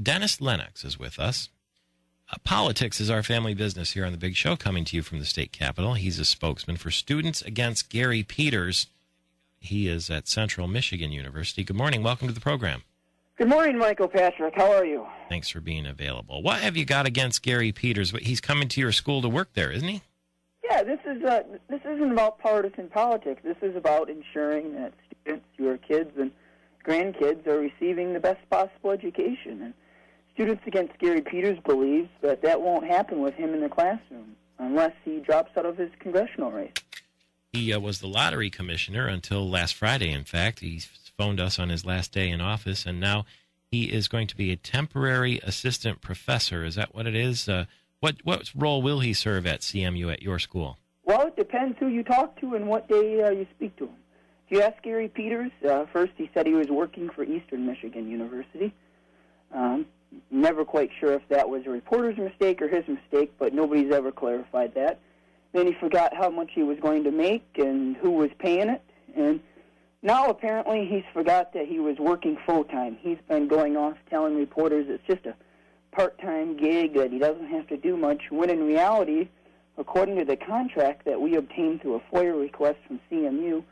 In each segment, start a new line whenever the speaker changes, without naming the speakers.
Dennis Lennox is with us. Politics is our family business here on The Big Show, coming to you from the state capitol. He's a spokesman for Students Against Gary Peters. He is at Central Michigan University. Good morning. Welcome to the program.
Good morning, Michael Patrick. How are you?
Thanks for being available. What have you got against Gary Peters? He's coming to your school to work there, isn't he?
Yeah, this isn't about partisan politics. This is about ensuring that students, your kids and grandkids, are receiving the best possible education. And Students Against Gary Peters believes that won't happen with him in the classroom unless he drops out of his congressional race.
He was the lottery commissioner until last Friday, in fact. He phoned us on his last day in office, and now he is going to be a temporary assistant professor. Is that what it is? What role will he serve at CMU at your school?
Well, it depends who you talk to and what day you speak to him. If you ask Gary Peters, first he said he was working for Eastern Michigan University. Never quite sure if that was a reporter's mistake or his mistake, but nobody's ever clarified that. Then he forgot how much he was going to make and who was paying it. And now apparently he's forgot that he was working full-time. He's been going off telling reporters it's just a part-time gig, that he doesn't have to do much, when in reality, according to the contract that we obtained through a FOIA request from CMU,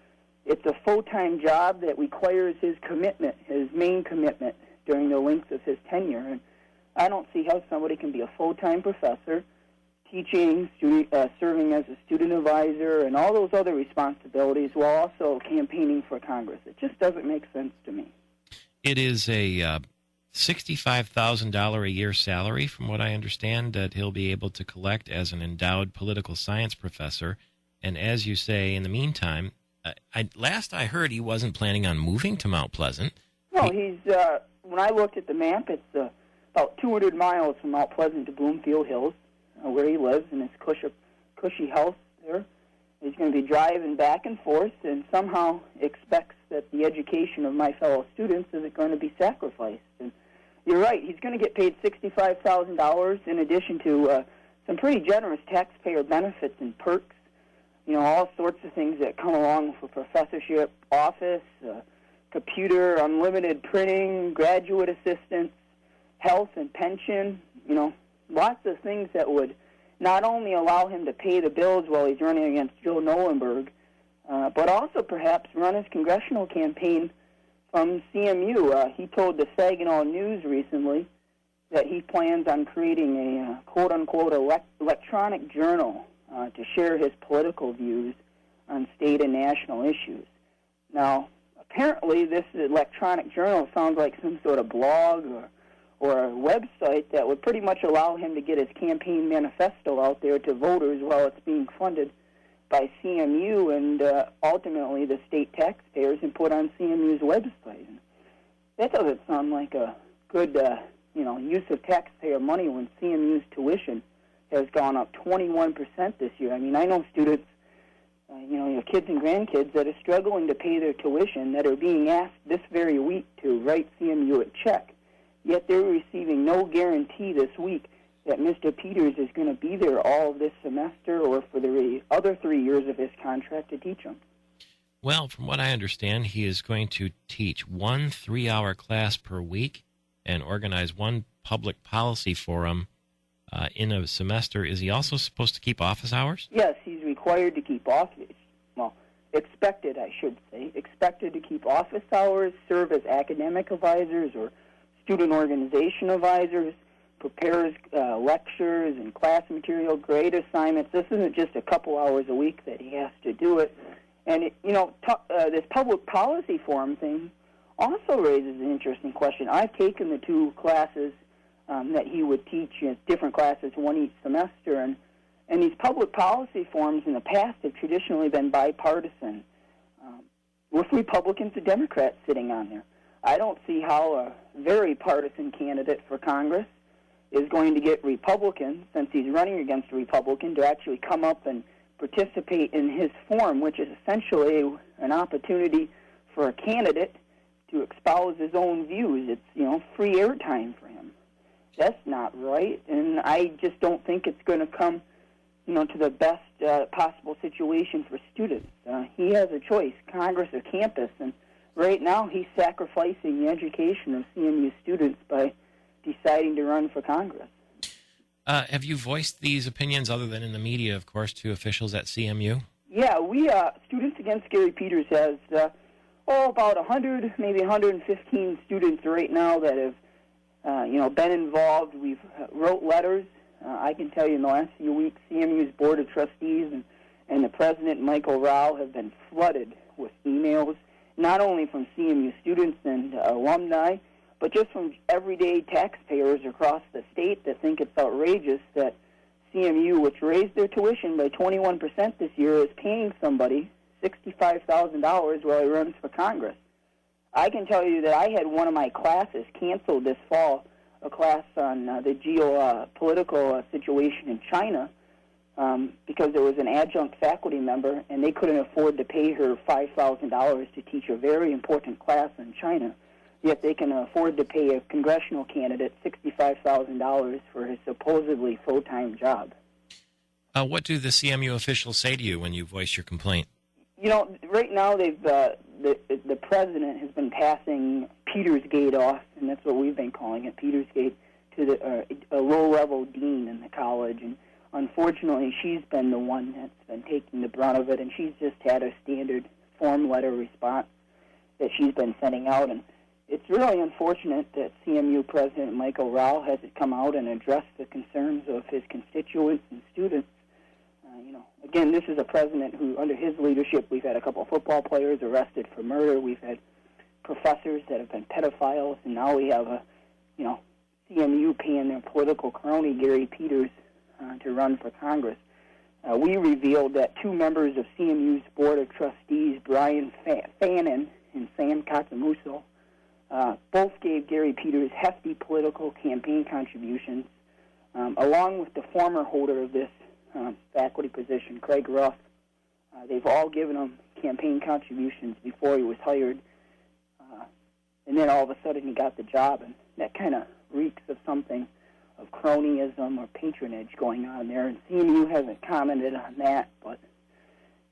it's a full-time job that requires his commitment, his main commitment, during the length of his tenure. And I don't see how somebody can be a full-time professor, teaching, serving as a student advisor, and all those other responsibilities while also campaigning for Congress. It just doesn't make sense to me.
It is a $65,000 a year salary, from what I understand, that he'll be able to collect as an endowed political science professor. And as you say, in the meantime, last I heard he wasn't planning on moving to Mount Pleasant.
No, he's... when I looked at the map, it's about 200 miles from Mount Pleasant to Bloomfield Hills, where he lives in his cushy house there. He's going to be driving back and forth and somehow expects that the education of my fellow students isn't going to be sacrificed. And you're right, he's going to get paid $65,000 in addition to some pretty generous taxpayer benefits and perks, all sorts of things that come along with a professorship, office, computer, unlimited printing, graduate assistance, health and pension, lots of things that would not only allow him to pay the bills while he's running against Joe Nolenberg, but also perhaps run his congressional campaign from CMU. He told the Saginaw News recently that he plans on creating a quote-unquote electronic journal to share his political views on state and national issues. Now, apparently this electronic journal sounds like some sort of blog or a website that would pretty much allow him to get his campaign manifesto out there to voters while it's being funded by CMU and ultimately the state taxpayers and put on CMU's website. That doesn't sound like a good use of taxpayer money when CMU's tuition has gone up 21% this year. I mean, I know students, your kids and grandkids that are struggling to pay their tuition that are being asked this very week to write CMU a check, yet they're receiving no guarantee this week that Mr. Peters is going to be there all of this semester or for the other 3 years of his contract to teach them.
Well, from what I understand, he is going to teach 1 3-hour class per week and organize one public policy forum in a semester. Is he also supposed to keep office hours?
Yes, he's required to keep office. Well, expected, I should say. Expected to keep office hours, serve as academic advisors or student organization advisors, prepares lectures and class material, grade assignments. This isn't just a couple hours a week that he has to do it. And, this public policy forum thing also raises an interesting question. I've taken the 2 classes that he would teach, different classes, one each semester, and these public policy forums in the past have traditionally been bipartisan, with Republicans and Democrats sitting on there. I don't see how a very partisan candidate for Congress is going to get Republicans, since he's running against a Republican, to actually come up and participate in his forum, which is essentially an opportunity for a candidate to espouse his own views. It's, free airtime for him. That's not right, and I just don't think it's going to come, to the best possible situation for students. He has a choice, Congress or campus, and right now he's sacrificing the education of CMU students by deciding to run for Congress.
Have you voiced these opinions, other than in the media, of course, to officials at CMU?
Yeah, we Students Against Gary Peters has about 100, maybe 115 students right now that have been involved. We've wrote letters. I can tell you in the last few weeks, CMU's Board of Trustees and the President, Michael Rao, have been flooded with emails, not only from CMU students and alumni, but just from everyday taxpayers across the state that think it's outrageous that CMU, which raised their tuition by 21% this year, is paying somebody $65,000 while he runs for Congress. I can tell you that I had one of my classes canceled this fall, a class on the geopolitical situation in China, because there was an adjunct faculty member, and they couldn't afford to pay her $5,000 to teach a very important class on China, yet they can afford to pay a congressional candidate $65,000 for his supposedly full-time job.
What do the CMU officials say to you when you voice your complaint?
Right now the president has been passing Petersgate off, and that's what we've been calling it, Petersgate, to a low-level dean in the college. And unfortunately, she's been the one that's been taking the brunt of it, and she's just had a standard form letter response that she's been sending out. And it's really unfortunate that CMU President Michael Rao hasn't come out and addressed the concerns of his constituents and students. Again, this is a president who, under his leadership, we've had a couple of football players arrested for murder. We've had professors that have been pedophiles, and now we have CMU paying their political crony, Gary Peters, to run for Congress. We revealed that two members of CMU's Board of Trustees, Brian Fannin and Sam Katsamuso, both gave Gary Peters hefty political campaign contributions, along with the former holder of this faculty position, Craig Ruff. They've all given him campaign contributions before he was hired, and then all of a sudden he got the job, and that kind of reeks of something of cronyism or patronage going on there, and CMU hasn't commented on that, but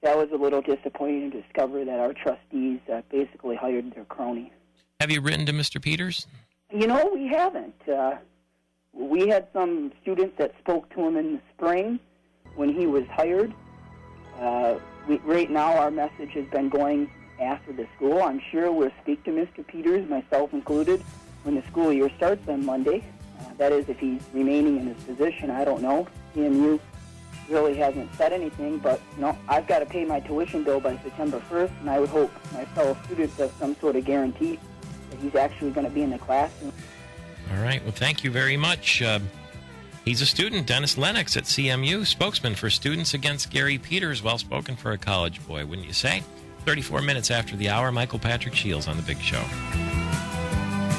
that was a little disappointing to discover that our trustees basically hired their crony.
Have you written to Mr. Peters?
We haven't. We had some students that spoke to him in the spring when he was hired. Right now our message has been going after the school. I'm sure we'll speak to Mr. Peters, myself included, when the school year starts on Monday. That is, if he's remaining in his position. I don't know. CMU really hasn't said anything, but I've got to pay my tuition bill by September 1st, and I would hope my fellow students have some sort of guarantee that he's actually going to be in the classroom.
All right. Well, thank you very much. He's a student, Dennis Lennox at CMU, spokesman for Students Against Gary Peters. Well spoken for a college boy, wouldn't you say? 34 minutes after the hour, Michael Patrick Shields on The Big Show.